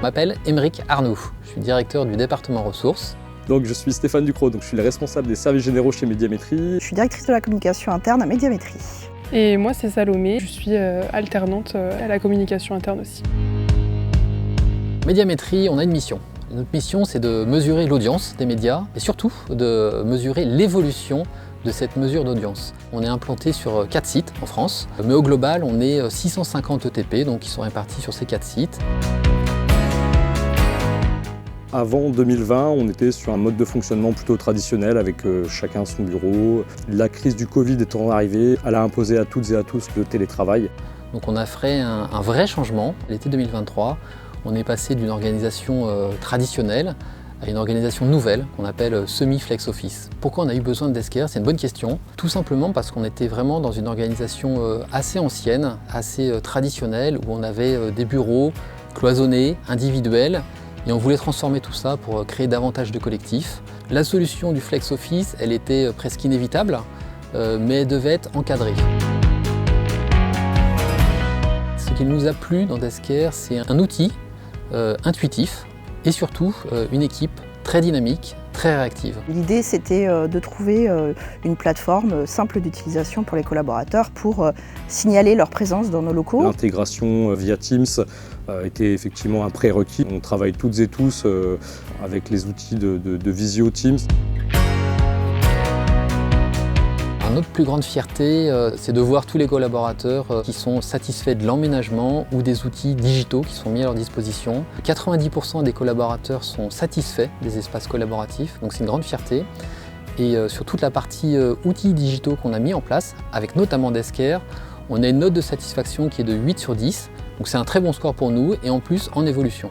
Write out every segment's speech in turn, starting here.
Je m'appelle Aymeric Arnoux, je suis directeur du département ressources. Donc je suis Stéphane Ducrot, je suis le responsable des services généraux chez Médiamétrie. Je suis directrice de la communication interne à Médiamétrie. Et moi c'est Salomé, je suis alternante à la communication interne aussi. Médiamétrie, on a une mission. Notre mission, c'est de mesurer l'audience des médias et surtout de mesurer l'évolution de cette mesure d'audience. On est implanté sur 4 sites en France, mais au global, on est 650 ETP, donc qui sont répartis sur ces 4 sites. Avant 2020, on était sur un mode de fonctionnement plutôt traditionnel avec chacun son bureau. La crise du Covid étant arrivée, elle a imposé à toutes et à tous le télétravail. Donc on a fait un vrai changement l'été 2023. On est passé d'une organisation traditionnelle à une organisation nouvelle qu'on appelle semi-flex office. Pourquoi on a eu besoin de Desker? C'est une bonne question. Tout simplement parce qu'on était vraiment dans une organisation assez ancienne, assez traditionnelle, où on avait des bureaux cloisonnés, individuels, et on voulait transformer tout ça pour créer davantage de collectifs. La solution du flex office, elle était presque inévitable, mais elle devait être encadrée. Ce qui nous a plu dans Desker, c'est un outil intuitif et surtout une équipe très dynamique, très réactive. L'idée, c'était de trouver une plateforme simple d'utilisation pour les collaborateurs pour signaler leur présence dans nos locaux. L'intégration via Teams était effectivement un prérequis. On travaille toutes et tous avec les outils de Visio Teams. Notre plus grande fierté, c'est de voir tous les collaborateurs qui sont satisfaits de l'emménagement ou des outils digitaux qui sont mis à leur disposition. 90% des collaborateurs sont satisfaits des espaces collaboratifs, donc c'est une grande fierté. Et sur toute la partie outils digitaux qu'on a mis en place, avec notamment Desker, on a une note de satisfaction qui est de 8 sur 10, donc c'est un très bon score pour nous et en plus en évolution.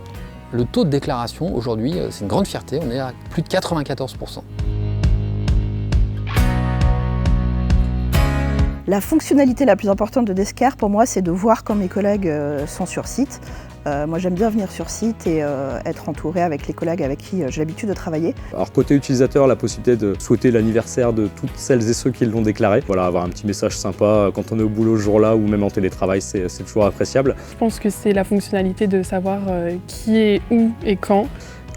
Le taux de déclaration aujourd'hui, c'est une grande fierté, on est à plus de 94%. La fonctionnalité la plus importante de Desker, pour moi, c'est de voir quand mes collègues sont sur site. Moi, j'aime bien venir sur site et être entourée avec les collègues avec qui j'ai l'habitude de travailler. Alors côté utilisateur, la possibilité de souhaiter l'anniversaire de toutes celles et ceux qui l'ont déclaré. Voilà, avoir un petit message sympa quand on est au boulot ce jour-là ou même en télétravail, c'est toujours appréciable. Je pense que c'est la fonctionnalité de savoir qui est où et quand.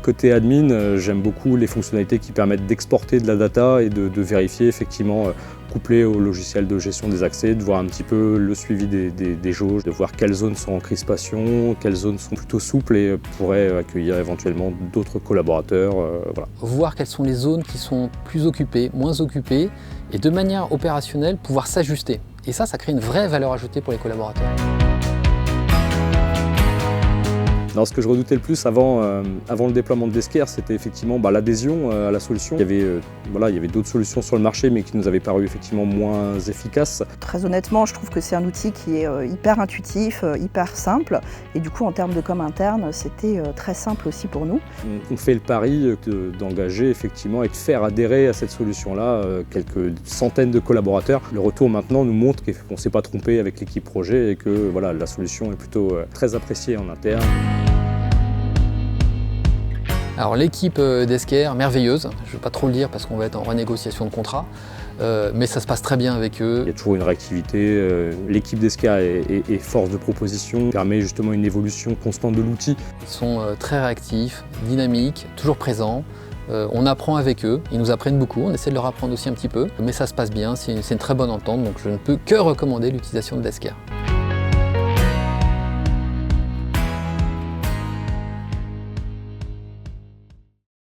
Côté admin, j'aime beaucoup les fonctionnalités qui permettent d'exporter de la data et de vérifier effectivement, couplé au logiciel de gestion des accès, de voir un petit peu le suivi des jauges, de voir quelles zones sont en crispation, quelles zones sont plutôt souples et pourraient accueillir éventuellement d'autres collaborateurs. Voilà. Voir quelles sont les zones qui sont plus occupées, moins occupées, et de manière opérationnelle pouvoir s'ajuster. Et ça crée une vraie valeur ajoutée pour les collaborateurs. Alors, ce que je redoutais le plus avant le déploiement de Desker, c'était effectivement l'adhésion à la solution. Il y avait d'autres solutions sur le marché, mais qui nous avaient paru effectivement moins efficaces. Très honnêtement, je trouve que c'est un outil qui est hyper intuitif, hyper simple. Et du coup, en termes de com interne, c'était très simple aussi pour nous. On fait le pari d'engager effectivement et de faire adhérer à cette solution-là quelques centaines de collaborateurs. Le retour maintenant nous montre qu'on ne s'est pas trompé avec l'équipe projet et que voilà, la solution est plutôt très appréciée en interne. Alors l'équipe Desker, merveilleuse, je ne vais pas trop le dire parce qu'on va être en renégociation de contrat, mais ça se passe très bien avec eux. Il y a toujours une réactivité, l'équipe Desker est force de proposition, permet justement une évolution constante de l'outil. Ils sont très réactifs, dynamiques, toujours présents, on apprend avec eux, ils nous apprennent beaucoup, on essaie de leur apprendre aussi un petit peu, mais ça se passe bien, c'est une très bonne entente, donc je ne peux que recommander l'utilisation de Desker.